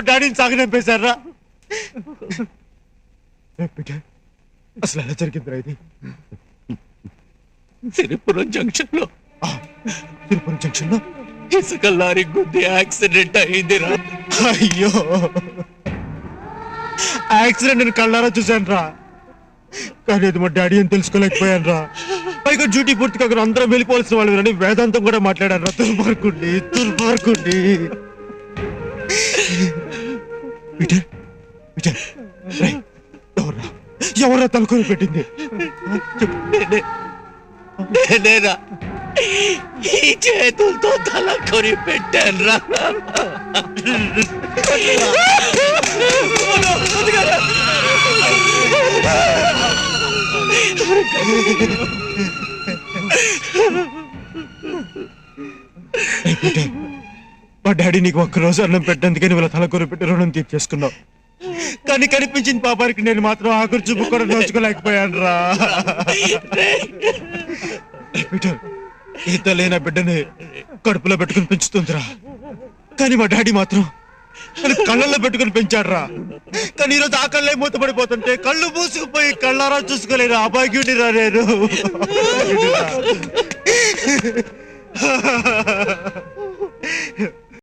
డాడీని సాగనంపేశారా? అసలు ఎలా జరిగిందిరా ఇది? సిరిపురం జంక్షన్ లో ఇసుక లారీ గుద్ది యాక్సిడెంట్ అయిందిరా. అయ్యో, యాక్సిడెంట్ నేను కళ్ళారా చూశాను రా, కానీ అది మా డాడీ అని తెలుసుకోలేకపోయాను రా. పైగా డ్యూటీ పూర్తి కాకుండా అందరం వెళ్ళిపోవాల్సిన వాళ్ళు అని వేదాంతం కూడా మాట్లాడారు రా. దుర్మార్గుండి. ఎవరా తలకొని పెట్టింది? నేనేరా ఈ చేతులతో తల కొని పెట్టాను రా. మా డాడీ నీకు ఒక్కరోజు అన్నం పెట్టేందుకని వీళ్ళ తల కూర పెట్టి రుణం తీర్చేసుకున్నావు, కానీ కనిపించిన పాపానికి నేను మాత్రం ఆఖరి చూపు కూడా నోచుకోలేకపోయాను రా. ఈత లేన బిడ్డని కడుపులో పెట్టుకుని పెంచుతుందిరా, కానీ మా డాడీ మాత్రం కళ్ళల్లో పెట్టుకుని పెంచాడు రా. కానీ ఈరోజు ఆ కళ్ళే మూతపడిపోతుంటే కళ్ళు మూసుకుపోయి కళ్ళారా చూసుకోలేను. అభాగ్యుడి రా నేను.